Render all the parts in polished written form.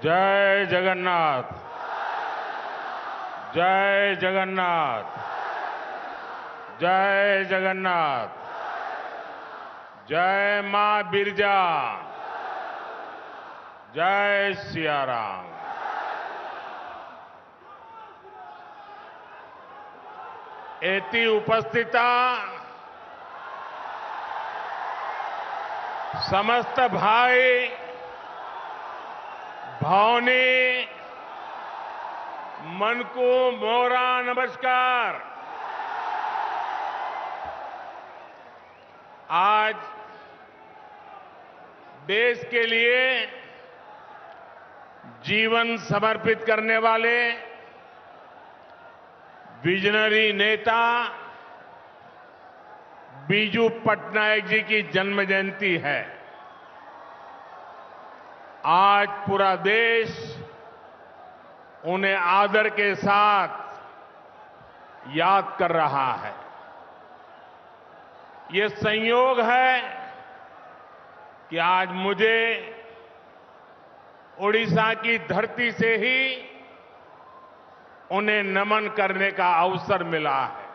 जय जगन्नाथ। जय जगन्नाथ। जय जगन्नाथ। जय मां बिरजा। जय सिया राम। एति उपस्थिता समस्त भाई भौनी मन को मोरा नमस्कार। आज देश के लिए जीवन समर्पित करने वाले विजनरी नेता बीजू पटनायक जी की जन्म जयंती है। आज पूरा देश उन्हें आदर के साथ याद कर रहा है। ये संयोग है कि आज मुझे ओडिशा की धरती से ही उन्हें नमन करने का अवसर मिला है।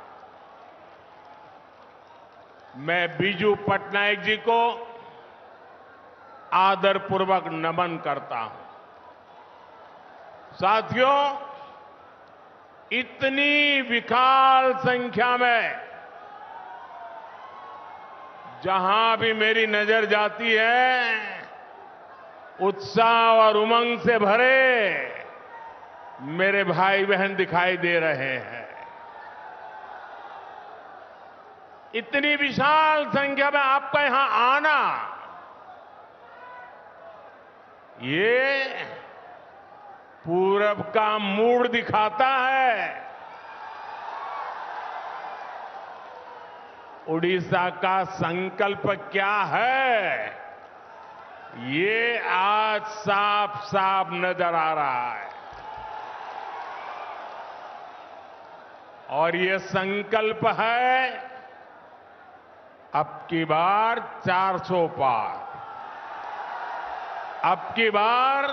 मैं बीजू पटनायक जी को आदरपूर्वक नमन करता हूं। साथियों, इतनी विशाल संख्या में जहां भी मेरी नजर जाती है, उत्साह और उमंग से भरे मेरे भाई बहन दिखाई दे रहे हैं। इतनी विशाल संख्या में आपका यहां आना, ये पूरब का मूड दिखाता है। उड़ीसा का संकल्प क्या है, ये आज साफ साफ नजर आ रहा है। और ये संकल्प है अब की बार 400 पार। अब की बार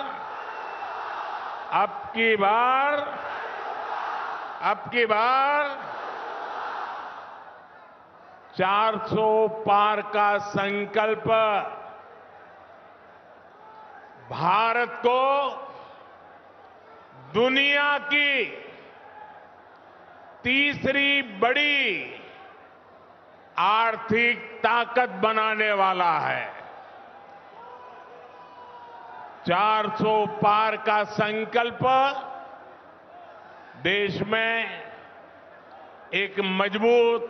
400 पार का संकल्प भारत को दुनिया की तीसरी बड़ी आर्थिक ताकत बनाने वाला है। 400 पार का संकल्प देश में एक मजबूत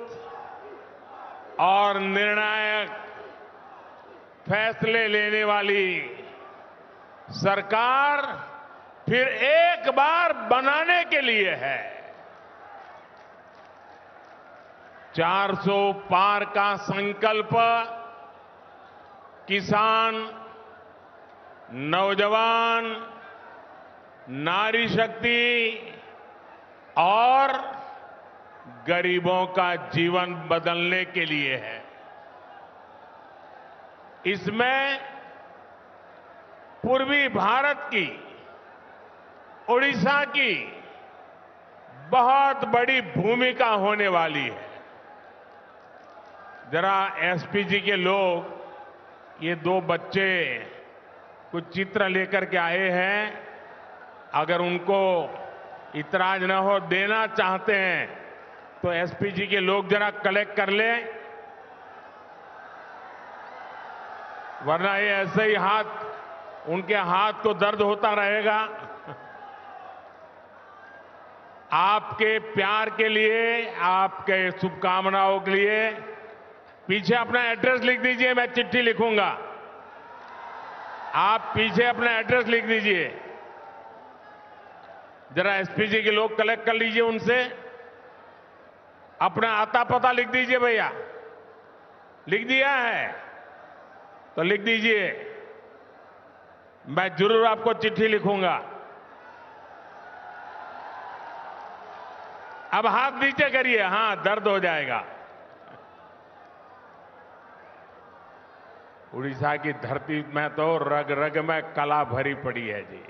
और निर्णायक फैसले लेने वाली सरकार फिर एक बार बनाने के लिए है। 400 पार का संकल्प किसान, नौजवान, नारी शक्ति और गरीबों का जीवन बदलने के लिए है। इसमें पूर्वी भारत की, ओडिशा की बहुत बड़ी भूमिका होने वाली है। जरा एसपीजी के लोग, ये दो बच्चे कुछ चित्र लेकर के आए हैं, अगर उनको इतराज न हो, देना चाहते हैं तो एसपीजी के लोग जरा कलेक्ट कर लें, वरना ये ऐसे ही उनके हाथ को दर्द होता रहेगा। आपके प्यार के लिए, आपके शुभकामनाओं के लिए पीछे अपना एड्रेस लिख दीजिए, मैं चिट्ठी लिखूंगा। आप पीछे अपना एड्रेस लिख दीजिए। जरा एसपीजी के लोग कलेक्ट कर लीजिए उनसे, अपना आता पता लिख दीजिए। भैया लिख दिया है तो लिख दीजिए, मैं जरूर आपको चिट्ठी लिखूंगा। अब हाथ नीचे करिए, हां दर्द हो जाएगा। उड़ीसा की धरती में तो रग रग में कला भरी पड़ी है जी।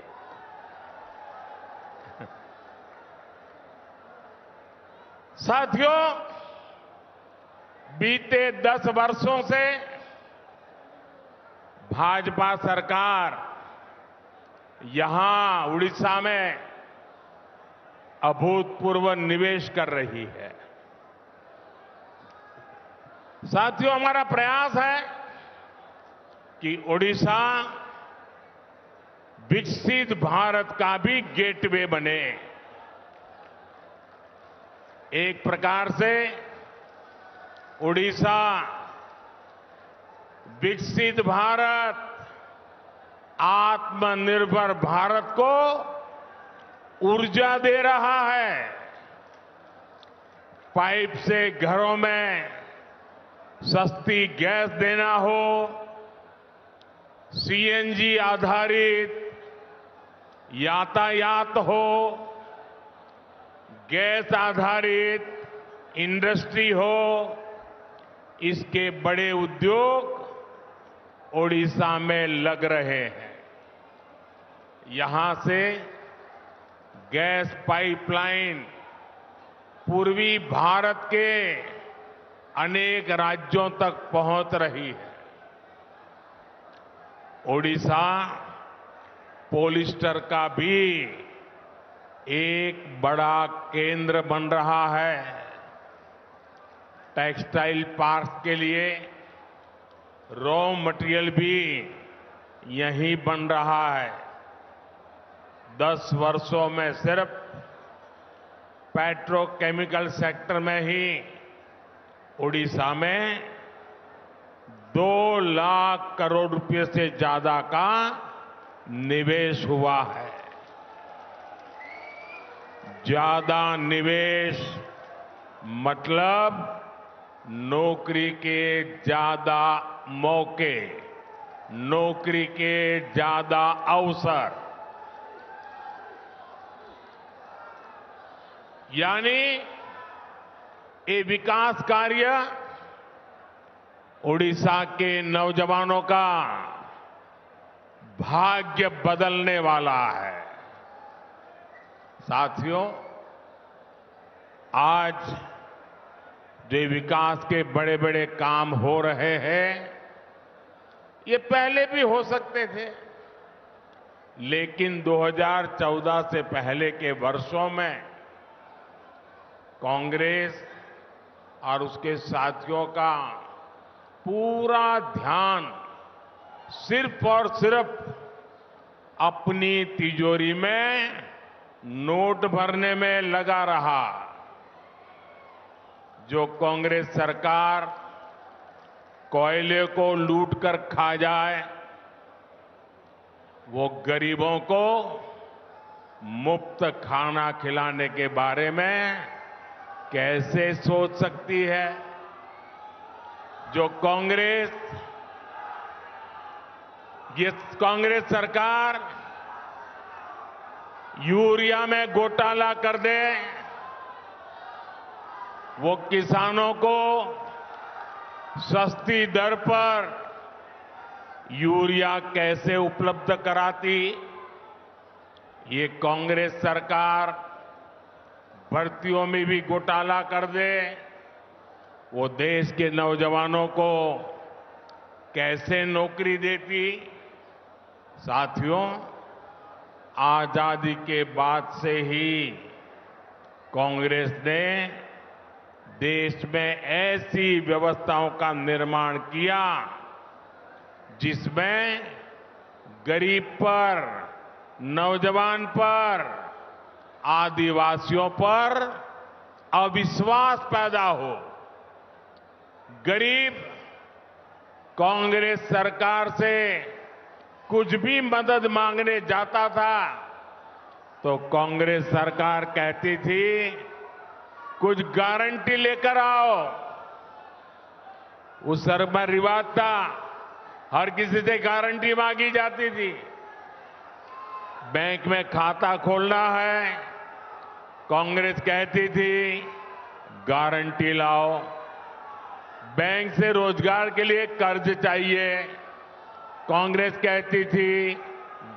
साथियों, बीते 10 वर्षों से भाजपा सरकार यहां उड़ीसा में अभूतपूर्व निवेश कर रही है। साथियों, हमारा प्रयास है कि ओडिशा विकसित भारत का भी गेटवे बने। एक प्रकार से ओडिशा विकसित भारत, आत्मनिर्भर भारत को ऊर्जा दे रहा है। पाइप से घरों में सस्ती गैस देना हो, सीएनजी आधारित यातायात हो, गैस आधारित इंडस्ट्री हो, इसके बड़े उद्योग ओडिशा में लग रहे हैं। यहां से गैस पाइपलाइन पूर्वी भारत के अनेक राज्यों तक पहुंच रही है। ओडिशा पॉलिएस्टर का भी एक बड़ा केंद्र बन रहा है। टेक्सटाइल पार्क के लिए रॉ मटेरियल भी यहीं बन रहा है। 10 वर्षों में सिर्फ पेट्रोकेमिकल सेक्टर में ही ओडिशा में 2 लाख करोड़ रुपए से ज्यादा का निवेश हुआ है। ज्यादा निवेश मतलब नौकरी के ज्यादा मौके, नौकरी के ज्यादा अवसर, यानी ये विकास कार्य ओडिशा के नौजवानों का भाग्य बदलने वाला है। साथियों, आज जो विकास के बड़े बड़े काम हो रहे हैं, ये पहले भी हो सकते थे, लेकिन 2014 से पहले के वर्षों में कांग्रेस और उसके साथियों का पूरा ध्यान सिर्फ और सिर्फ अपनी तिजोरी में नोट भरने में लगा रहा। जो कांग्रेस सरकार कोयले को लूट कर खा जाए, वो गरीबों को मुफ्त खाना खिलाने के बारे में कैसे सोच सकती है? जो कांग्रेस सरकार यूरिया में घोटाला कर दे, वो किसानों को सस्ती दर पर यूरिया कैसे उपलब्ध कराती? ये कांग्रेस सरकार भर्तियों में भी घोटाला कर दे, वो देश के नौजवानों को कैसे नौकरी देती? साथियों, आजादी के बाद से ही कांग्रेस ने देश में ऐसी व्यवस्थाओं का निर्माण किया जिसमें गरीब पर, नौजवान पर, आदिवासियों पर अविश्वास पैदा हो। गरीब कांग्रेस सरकार से कुछ भी मदद मांगने जाता था तो कांग्रेस सरकार कहती थी, कुछ गारंटी लेकर आओ। उस समय रिवाज था, हर किसी से गारंटी मांगी जाती थी। बैंक में खाता खोलना है, कांग्रेस कहती थी गारंटी लाओ। बैंक से रोजगार के लिए कर्ज चाहिए, कांग्रेस कहती थी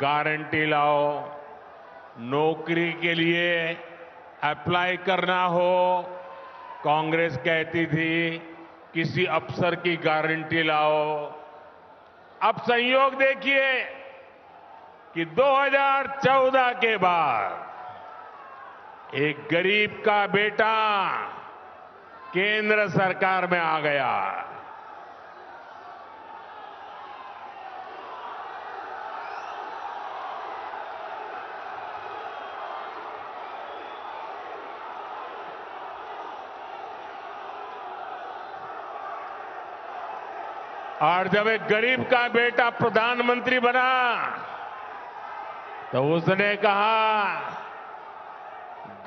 गारंटी लाओ। नौकरी के लिए अप्लाई करना हो, कांग्रेस कहती थी किसी अफसर की गारंटी लाओ। अब संयोग देखिए कि 2014 के बाद एक गरीब का बेटा केंद्र सरकार में आ गया। और जब एक गरीब का बेटा प्रधानमंत्री बना तो उसने कहा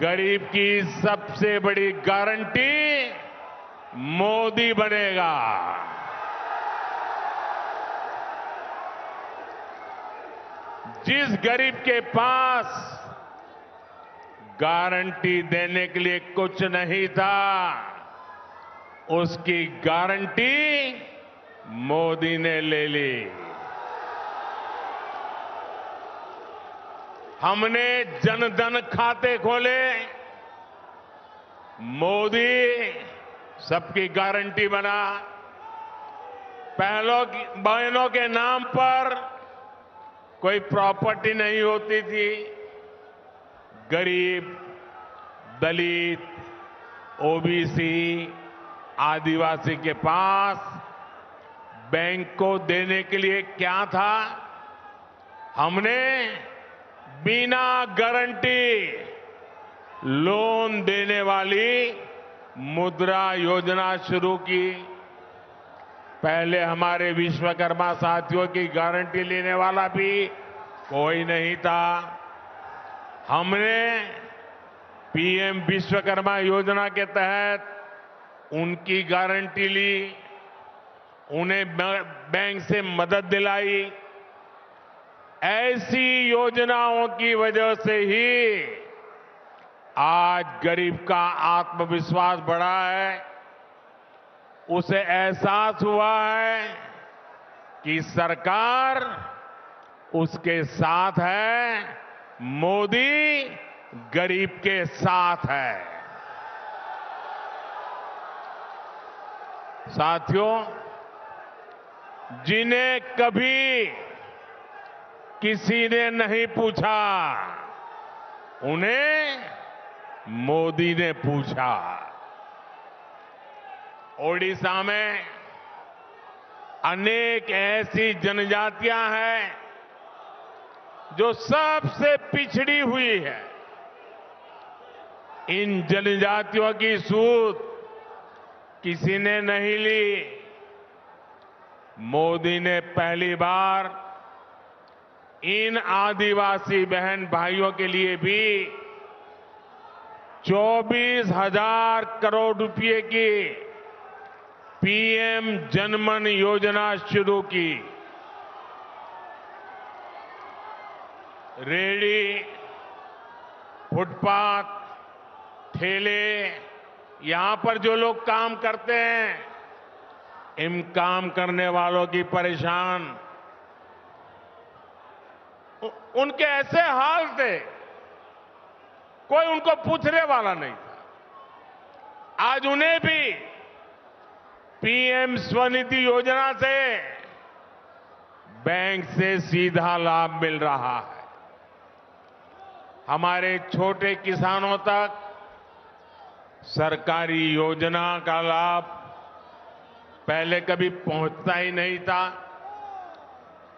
गरीब की सबसे बड़ी गारंटी मोदी बनेगा। जिस गरीब के पास गारंटी देने के लिए कुछ नहीं था, उसकी गारंटी मोदी ने ले ली। हमने जनधन खाते खोले, मोदी सबकी गारंटी बना। बहनों के नाम पर कोई प्रॉपर्टी नहीं होती थी। गरीब, दलित, ओबीसी, आदिवासी के पास बैंक को देने के लिए क्या था? हमने बिना गारंटी लोन देने वाली मुद्रा योजना शुरू की। पहले हमारे विश्वकर्मा साथियों की गारंटी लेने वाला भी कोई नहीं था। हमने पीएम विश्वकर्मा योजना के तहत उनकी गारंटी ली, उन्हें बैंक से मदद दिलाई। ऐसी योजनाओं की वजह से ही आज गरीब का आत्मविश्वास बढ़ा है। उसे एहसास हुआ है कि सरकार उसके साथ है, मोदी गरीब के साथ है। साथियों, जिन्हें कभी किसी ने नहीं पूछा, उन्हें मोदी ने पूछा। ओडिशा में अनेक ऐसी जनजातियां हैं जो सबसे पिछड़ी हुई है। इन जनजातियों की सूध किसी ने नहीं ली। मोदी ने पहली बार इन आदिवासी बहन भाइयों के लिए भी 24,000 करोड़ रुपए की पीएम जनमन योजना शुरू की। रेहड़ी, फुटपाथ, ठेले, यहां पर जो लोग काम करते हैं, इन काम करने वालों की परेशान उनके ऐसे हाल थे, कोई उनको पूछने वाला नहीं था। आज उन्हें भी पीएम स्वनिधि योजना से बैंक से सीधा लाभ मिल रहा है। हमारे छोटे किसानों तक सरकारी योजना का लाभ पहले कभी पहुंचता ही नहीं था।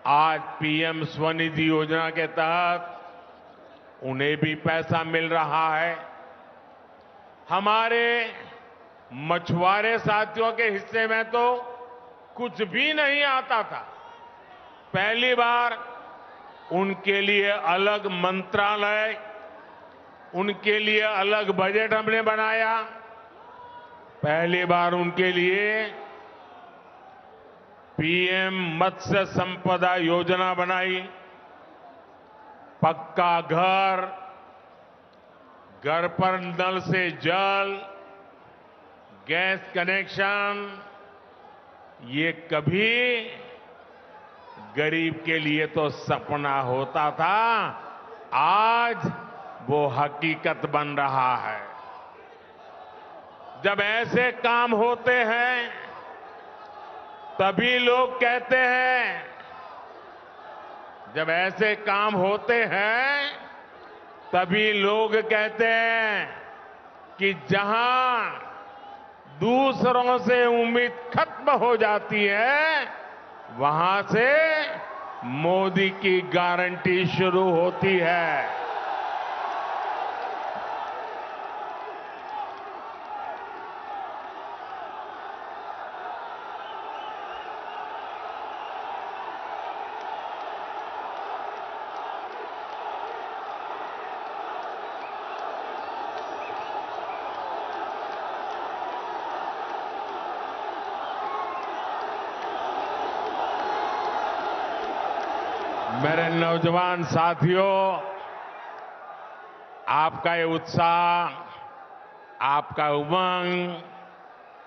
आज पीएम स्वनिधि योजना के तहत उन्हें भी पैसा मिल रहा है। हमारे मछुआरे साथियों के हिस्से में तो कुछ भी नहीं आता था। पहली बार उनके लिए अलग मंत्रालय, उनके लिए अलग बजट हमने बनाया। पहली बार उनके लिए पीएम मत्स्य संपदा योजना बनाई। पक्का घर, घर पर नल से जल, गैस कनेक्शन, ये कभी गरीब के लिए तो सपना होता था, आज वो हकीकत बन रहा है। जब ऐसे काम होते हैं तभी लोग कहते हैं, जब ऐसे काम होते हैं तभी लोग कहते हैं कि जहां दूसरों से उम्मीद खत्म हो जाती है वहां से मोदी की गारंटी शुरू होती है। मेरे नौजवान साथियों, आपका ये उत्साह, आपका उमंग,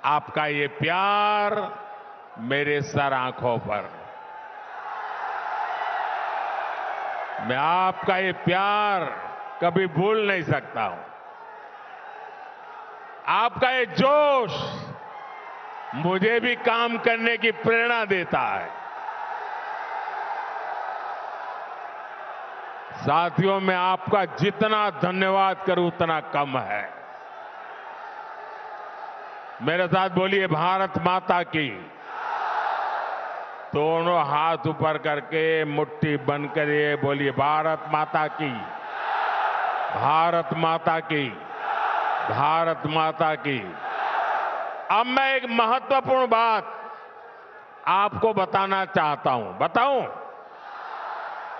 आपका ये प्यार मेरे सर आंखों पर। मैं आपका ये प्यार कभी भूल नहीं सकता हूं। आपका ये जोश मुझे भी काम करने की प्रेरणा देता है। साथियों, मैं आपका जितना धन्यवाद करूं उतना कम है। मेरे साथ बोलिए भारत माता की। दोनों हाथ ऊपर करके मुट्ठी बंद करिए, बोलिए भारत माता की, भारत माता की, भारत माता की। अब मैं एक महत्वपूर्ण बात आपको बताना चाहता हूं। बताऊं?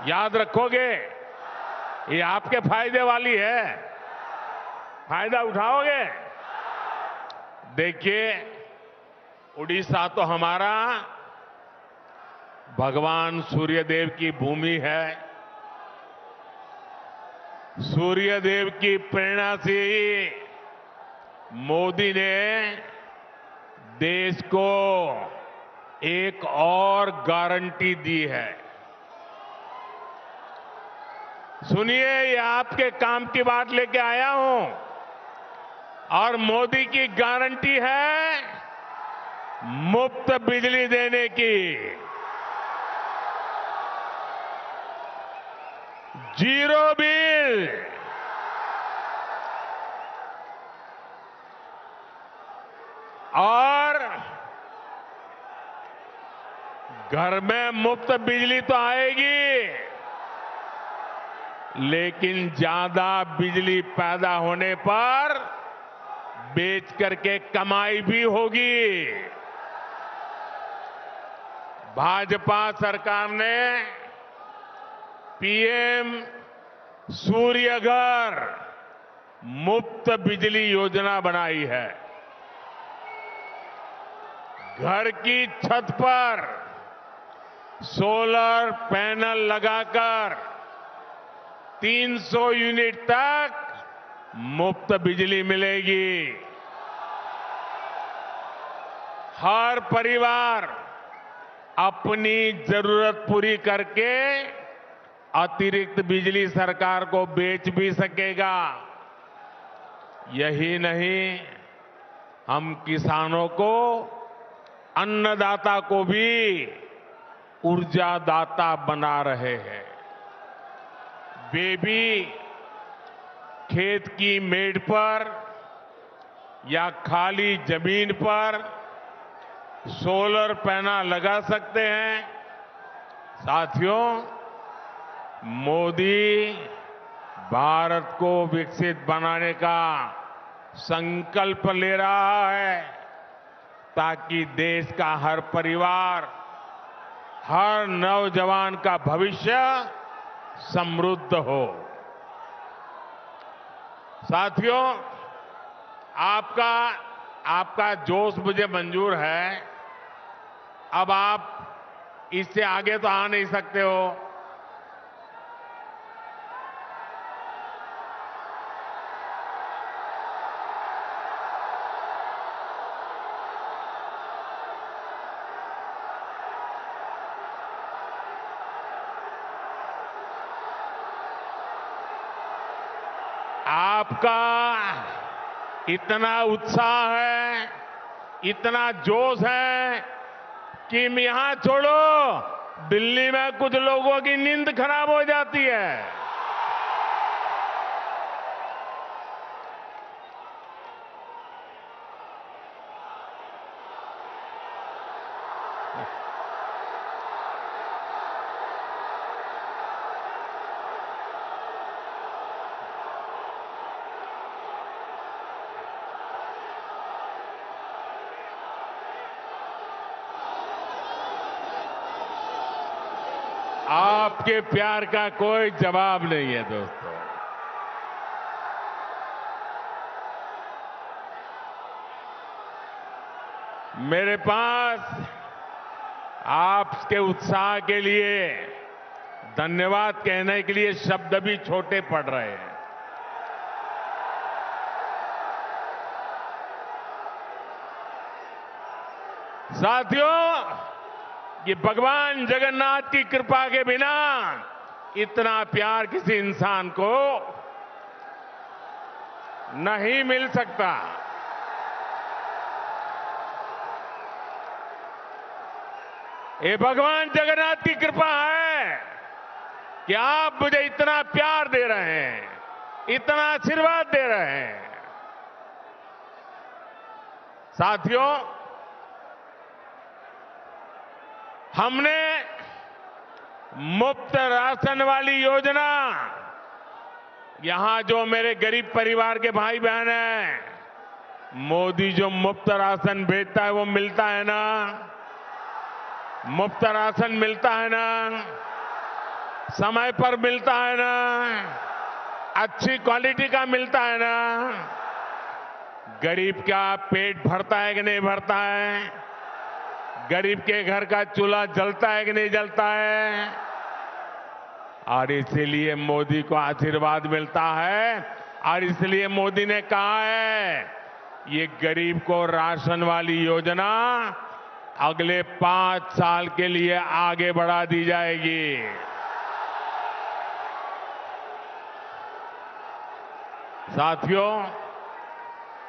याद रखोगे? ये आपके फायदे वाली है। फायदा उठाओगे? देखिए, उड़ीसा तो हमारा भगवान सूर्यदेव की भूमि है। सूर्यदेव की प्रेरणा से ही मोदी ने देश को एक और गारंटी दी है। सुनिए, ये आपके काम की बात लेके आया हूं और मोदी की गारंटी है मुफ्त बिजली देने की, जीरो बिल। और घर में मुफ्त बिजली तो आएगी, लेकिन ज्यादा बिजली पैदा होने पर बेच करके कमाई भी होगी। भाजपा सरकार ने पीएम सूर्य घर मुफ्त बिजली योजना बनाई है। घर की छत पर सोलर पैनल लगाकर 300 यूनिट तक मुफ्त बिजली मिलेगी। हर परिवार अपनी जरूरत पूरी करके अतिरिक्त बिजली सरकार को बेच भी सकेगा। यही नहीं, हम किसानों को, अन्नदाता को भी ऊर्जादाता बना रहे हैं। वे भी खेत की मेड़ पर या खाली जमीन पर सोलर पैनल लगा सकते हैं। साथियों, मोदी भारत को विकसित बनाने का संकल्प ले रहा है ताकि देश का हर परिवार, हर नौजवान का भविष्य समृद्ध हो। साथियों, आपका जोश मुझे मंजूर है। अब आप इससे आगे तो आ नहीं सकते हो। आपका इतना उत्साह है, इतना जोश है कि यहां छोड़ो, दिल्ली में कुछ लोगों की नींद खराब हो जाती है। आपके प्यार का कोई जवाब नहीं है दोस्तों। मेरे पास आपके उत्साह के लिए धन्यवाद कहने के लिए शब्द भी छोटे पड़ रहे हैं। साथियों, ये भगवान जगन्नाथ की कृपा के बिना इतना प्यार किसी इंसान को नहीं मिल सकता। ये भगवान जगन्नाथ की कृपा है कि आप मुझे इतना प्यार दे रहे हैं, इतना आशीर्वाद दे रहे हैं। साथियों, हमने मुफ्त राशन वाली योजना, यहां जो मेरे गरीब परिवार के भाई बहन हैं, मोदी जो मुफ्त राशन भेजता है वो मिलता है ना? मुफ्त राशन मिलता है ना? समय पर मिलता है ना? अच्छी क्वालिटी का मिलता है ना? गरीब का पेट भरता है कि नहीं भरता है? गरीब के घर का चूल्हा जलता है कि नहीं जलता है? और इसीलिए मोदी को आशीर्वाद मिलता है, और इसलिए मोदी ने कहा है ये गरीब को राशन वाली योजना अगले 5 साल के लिए आगे बढ़ा दी जाएगी। साथियों,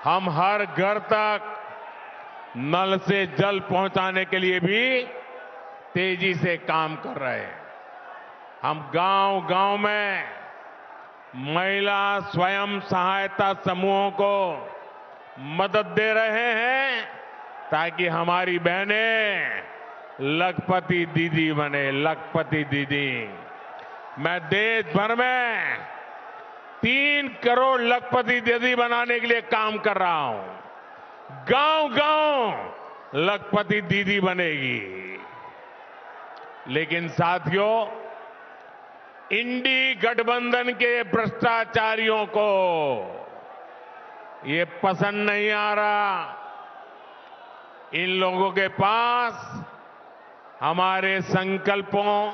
हम हर घर तक नल से जल पहुंचाने के लिए भी तेजी से काम कर रहे हैं। हम गांव-गांव में महिला स्वयं सहायता समूहों को मदद दे रहे हैं ताकि हमारी बहनें लखपति दीदी बने, लखपति दीदी। मैं देश भर में 3 करोड़ लखपति दीदी बनाने के लिए काम कर रहा हूं। गांव-गांव लखपति दीदी बनेगी। लेकिन साथियों, इंडी गठबंधन के भ्रष्टाचारियों को ये पसंद नहीं आ रहा। इन लोगों के पास हमारे संकल्पों,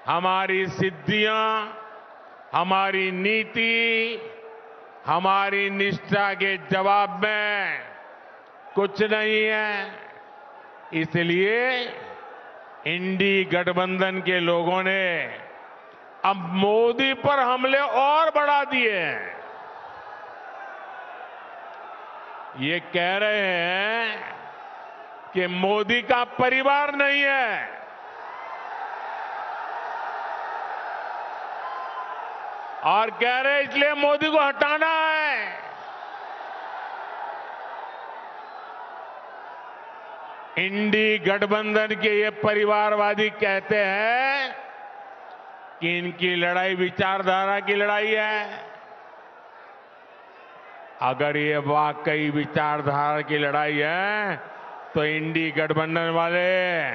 हमारी सिद्धियां, हमारी नीति, हमारी निष्ठा के जवाब में कुछ नहीं है। इसलिए इंडी गठबंधन के लोगों ने अब मोदी पर हमले और बढ़ा दिए हैं। ये कह रहे हैं कि मोदी का परिवार नहीं है, और कह रहे इसलिए मोदी को हटाना है। इंडी गठबंधन के ये परिवारवादी कहते हैं कि इनकी लड़ाई विचारधारा की लड़ाई है। अगर ये वाकई विचारधारा की लड़ाई है तो इंडी गठबंधन वाले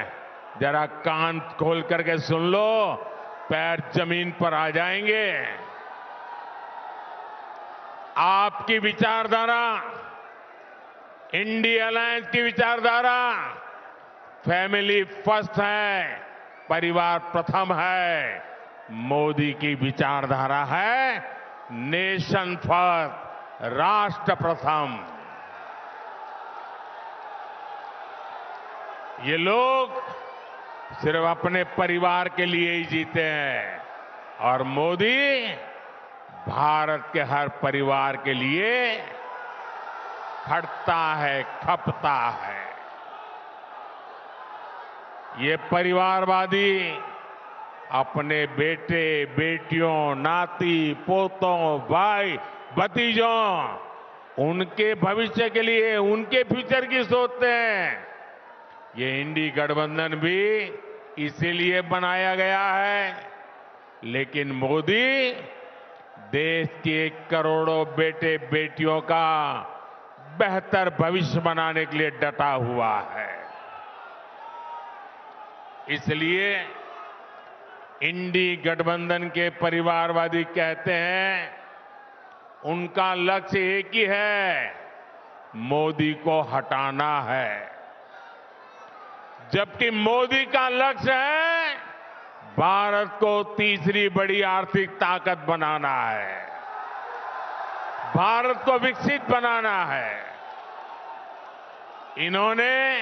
जरा कान खोल करके सुन लो, पैर जमीन पर आ जाएंगे। आपकी विचारधारा, इंडी अलायंस की विचारधारा फैमिली फर्स्ट है, परिवार प्रथम है। मोदी की विचारधारा है नेशन फर्स्ट, राष्ट्र प्रथम। ये लोग सिर्फ अपने परिवार के लिए ही जीते हैं, और मोदी भारत के हर परिवार के लिए खटता है, खपता है। ये परिवारवादी अपने बेटे, बेटियों, नाती, पोतों, भाई, भतीजों, उनके भविष्य के लिए, उनके फ्यूचर की सोचते हैं। ये इंडी गठबंधन भी इसीलिए बनाया गया है। लेकिन मोदी देश के करोड़ों बेटे बेटियों का बेहतर भविष्य बनाने के लिए डटा हुआ है। इसलिए इंडी गठबंधन के परिवारवादी कहते हैं, उनका लक्ष्य एक ही है, मोदी को हटाना है। जबकि मोदी का लक्ष्य है भारत को तीसरी बड़ी आर्थिक ताकत बनाना है, भारत को विकसित बनाना है। इन्होंने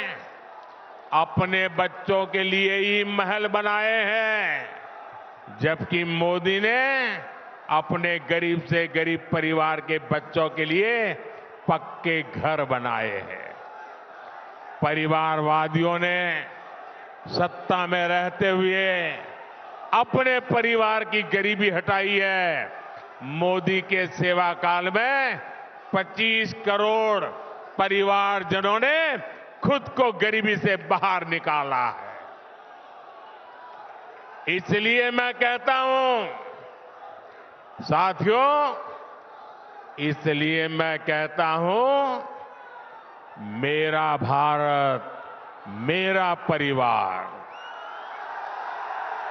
अपने बच्चों के लिए ही महल बनाए हैं, जबकि मोदी ने अपने गरीब से गरीब परिवार के बच्चों के लिए पक्के घर बनाए हैं। परिवारवादियों ने सत्ता में रहते हुए अपने परिवार की गरीबी हटाई है। मोदी के सेवा काल में 25 करोड़ परिवारजनों ने खुद को गरीबी से बाहर निकाला है। इसलिए मैं कहता हूं साथियों, इसलिए मैं कहता हूं, मेरा भारत, मेरा परिवार,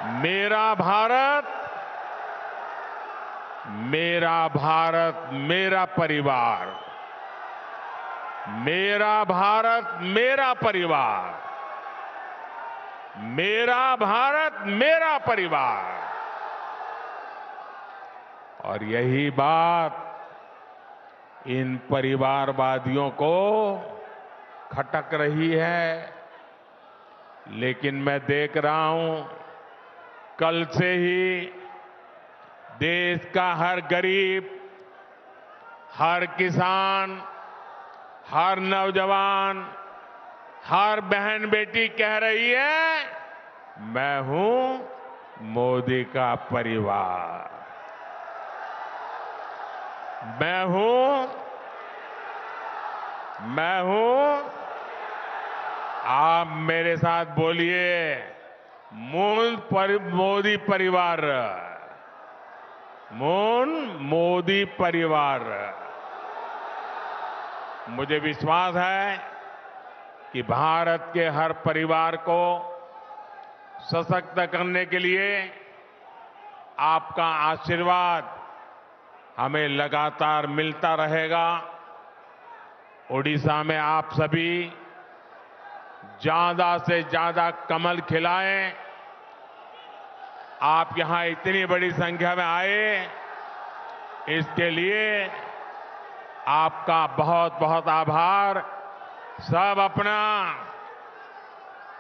मेरा भारत, मेरा भारत, मेरा परिवार, मेरा भारत, मेरा परिवार, मेरा भारत, मेरा परिवार। और यही बात इन परिवारवादियों को खटक रही है। लेकिन मैं देख रहा हूं, कल से ही देश का हर गरीब, हर किसान, हर नौजवान, हर बहन बेटी कह रही है, मैं हूं मोदी का परिवार, मैं हूं। आप मेरे साथ बोलिए, मोदी परिवार, मोदी परिवार। मुझे विश्वास है कि भारत के हर परिवार को सशक्त करने के लिए आपका आशीर्वाद हमें लगातार मिलता रहेगा। ओडिशा में आप सभी ज्यादा से ज्यादा कमल खिलाएं। आप यहां इतनी बड़ी संख्या में आए, इसके लिए आपका बहुत बहुत आभार। सब अपना,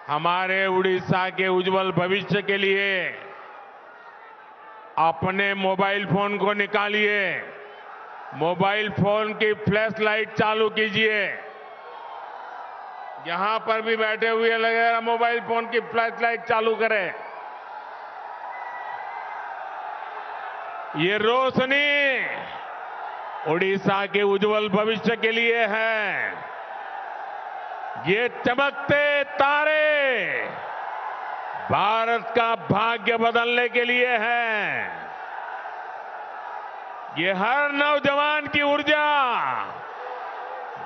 हमारे उड़ीसा के उज्जवल भविष्य के लिए अपने मोबाइल फोन को निकालिए, मोबाइल फोन की फ्लैश लाइट चालू कीजिए। यहां पर भी बैठे हुए लगेगा, मोबाइल फोन की फ्लैश लाइट चालू करें। ये रोशनी उड़ीसा के उज्जवल भविष्य के लिए है। ये चमकते तारे भारत का भाग्य बदलने के लिए हैं। ये हर नौजवान की ऊर्जा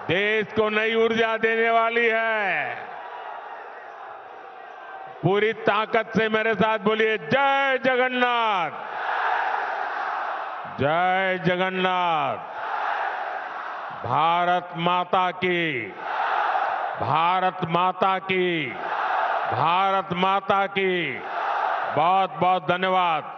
देश को नई ऊर्जा देने वाली है। पूरी ताकत से मेरे साथ बोलिए, जय जगन्नाथ, जय जगन्नाथ। भारत माता की, भारत माता की, भारत माता की। बहुत बहुत धन्यवाद।